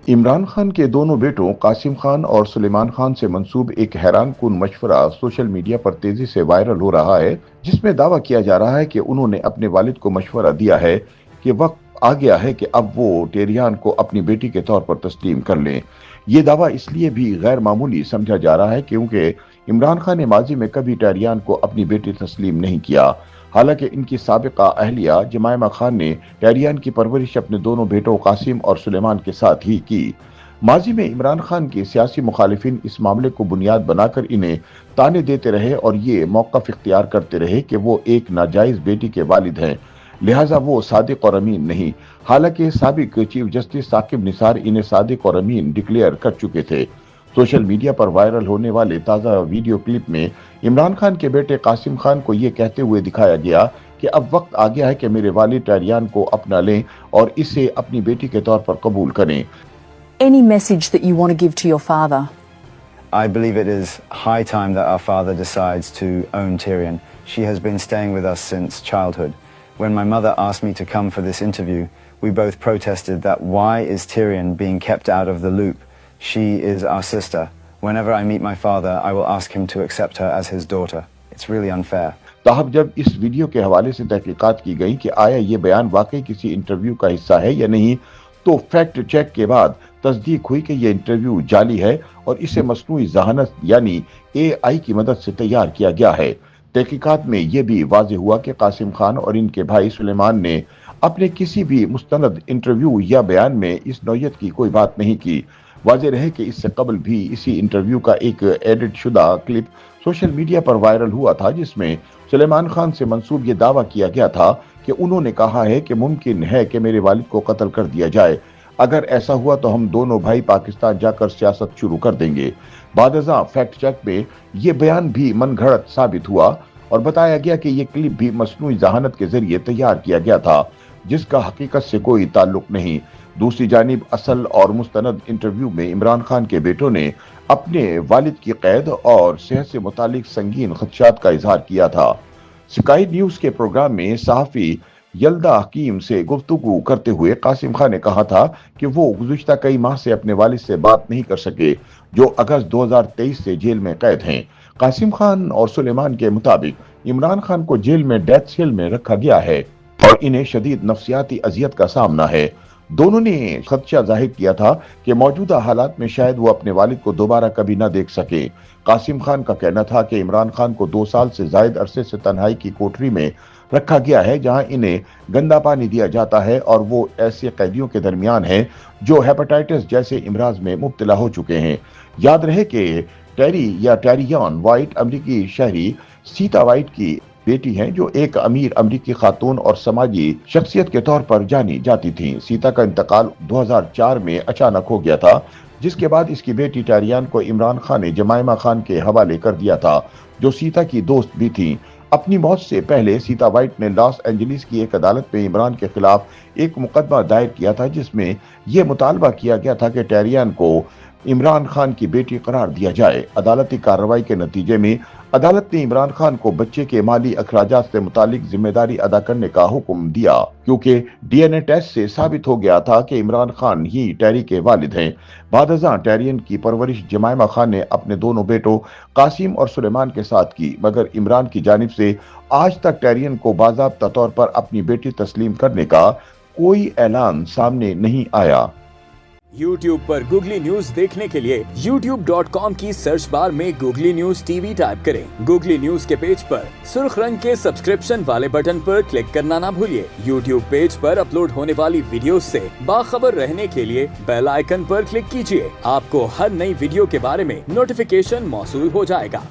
इमरान खान के दोनों बेटों कासिम खान और सुलेमान खान से मंसूब एक हैरान कुन मशवरा सोशल मीडिया पर तेजी से वायरल हो रहा है, जिसमें दावा किया जा रहा है कि उन्होंने अपने वालिद को मशवरा दिया है कि वक्त आ गया है कि अब वो टेरियान को अपनी बेटी के तौर पर तस्लीम कर लें। ये दावा इसलिए भी गैर मामूली समझा जा रहा है क्योंकि इमरान खान ने माजी में कभी टेरियान को अपनी बेटी तस्लीम नहीं किया। हालांकि इनकी साबिका अहलिया जमायमा खान ने टेरियान की परवरिश अपने दोनों बेटों कासिम और सुलेमान के साथ ही की। माजी में इमरान खान के सियासी मुखालिफिन इस मामले को बुनियाद बनाकर इन्हें ताने देते रहे और ये मौक़िफ़ इख्तियार करते रहे कि वो एक नाजायज बेटी के वालिद हैं, लिहाजा वो सादिक और अमीन नहीं। हालांकि साबिक चीफ जस्टिस साकिब निसार इन्हें सादिक और अमीन डिक्लेयर कर चुके थे। सोशल मीडिया पर वायरल होने वाले ताज़ा वीडियो क्लिप में इमरान खान के बेटे कासिम खान को ये कहते हुए दिखाया गया कि अब वक्त आ गया है कि मेरे वालिद टेरियान को अपना लें और इसे अपनी बेटी के तौर पर कबूल करें। Any message that you want to give to your father? I believe it is high time that our father decides to own Tyrion. She has been staying with us since childhood. When my mother asked me to come for this interview, we both protested that why is Tyrion being kept out of the loop? She is our sister. Whenever I meet my father, I will ask him to accept her as his daughter. It's really unfair. Tahab जब इस video के हवाले से तहकीकात की गई कि आया ये बयान वाकई किसी इंटरव्यू का हिस्सा है या नहीं, तो फैक्ट चेक के बाद तस्दीक हुई कि यह इंटरव्यू जाली है और इसे मसनूई ज़हानत यानी AI की मदद से तैयार किया गया है। तहकीकात में यह भी वाज़ेह हुआ कि कासिम खान और इनके भाई सुलेमान ने अपने किसी भी मुस्तनद इंटरव्यू या बयान में इस नौयत की कोई बात नहीं की। वाज़ेह रहे कि इससे कबल भी इसी इंटरव्यू का एक एडिट शुदा क्लिप सोशल मीडिया पर वायरल हुआ था, जिसमें सुलेमान खान से मंसूब ये दावा किया गया था कि उन्होंने कहा है कि मुमकिन है कि मेरे वालिद को कत्ल कर दिया जाए। अगर ऐसा हुआ तो हम दोनों भाई पाकिस्तान जाकर सियासत शुरू कर देंगे। बादज़ा फैक्ट चेक में ये बयान भी मनगढ़ंत साबित हुआ और बताया गया कि ये क्लिप भी मसनूई ज़हानत के जरिए तैयार किया गया था, जिसका हकीकत से कोई ताल्लुक नहीं। दूसरी जानिब असल और मुस्तनद इंटरव्यू में इमरान खान के बेटों ने अपने वालिद की कैद और सेहत से मुतालिक संगीन खदशात का इजहार किया था। स्काई न्यूज़ के प्रोग्राम में सहाफ़ी यल्दा हकीम से गुफ्तगू करते हुए कासिम खान ने कहा था कि वो गुज़िश्ता कई माह से अपने वालिद से बात नहीं कर सके, जो अगस्त 2023 से जेल में कैद हैं। कासिम खान और सुलेमान के मुताबिक इमरान खान को जेल में डेथ सेल में रखा गया है और इन्हें शदीद नफ्सियाती अजियत का सामना है। दोनों ने खदशा जाहिर किया था कि मौजूदा हालात में शायद वो अपने वालिद को दोबारा कभी न देख सके। कासिम खान का कहना था कि इमरान खान को 2 साल से जायद अरसे से तन्हाई की कोठरी में रखा गया है, जहां इन्हें गंदा पानी दिया जाता है और वो ऐसे कैदियों के दरमियान हैं जो हेपेटाइटिस जैसे इमराज में मुब्तला हो चुके हैं। याद रहे कि टेरी या टेरियन वाइट अमरीकी शहरी सीता वाइट की बेटी हैं, जो एक अमीर अमरीकी खातून और समाजी शख्सियत के तौर पर जानी जाती थीं। सीता का इंतकाल 2004 में अचानक हो गया था, जिसके बाद इसकी बेटी टेरियन को इमरान खान ने जमायमा खान के हवाले कर दिया था, जो सीता की दोस्त भी थीं। अपनी मौत से पहले सीता वाइट ने लॉस एंजलिस की एक अदालत में इमरान के खिलाफ एक मुकदमा दायर किया था, जिसमें यह मुतालबा किया गया था कि टेरियन को इमरान खान की बेटी करार दिया जाए। अदालती कार्रवाई के नतीजे में अदालत ने इमरान खान को बच्चे के माली अखराजात से मुतालिक जिम्मेदारी अदा करने का हुक्म दिया, क्योंकि DNA टेस्ट से साबित हो गया था कि इमरान खान ही टेरी के वालिद हैं। बादज़ा टेरियन की परवरिश जमायमा खान ने अपने दोनों बेटों कासिम और सुलेमान के साथ की, मगर इमरान की जानिब से आज तक टेरियन को बाज़ाब्ता तौर पर अपनी बेटी तस्लीम करने का कोई ऐलान सामने नहीं आया। YouTube पर गूगली न्यूज देखने के लिए youtube.com की सर्च बार में गूगली न्यूज TV टाइप करें। गूगली न्यूज के पेज पर सुर्ख रंग के सब्सक्रिप्शन वाले बटन पर क्लिक करना ना भूलिए। YouTube पेज पर अपलोड होने वाली वीडियोस से बाखबर रहने के लिए बेल आइकन पर क्लिक कीजिए। आपको हर नई वीडियो के बारे में नोटिफिकेशन मौसूल हो जाएगा।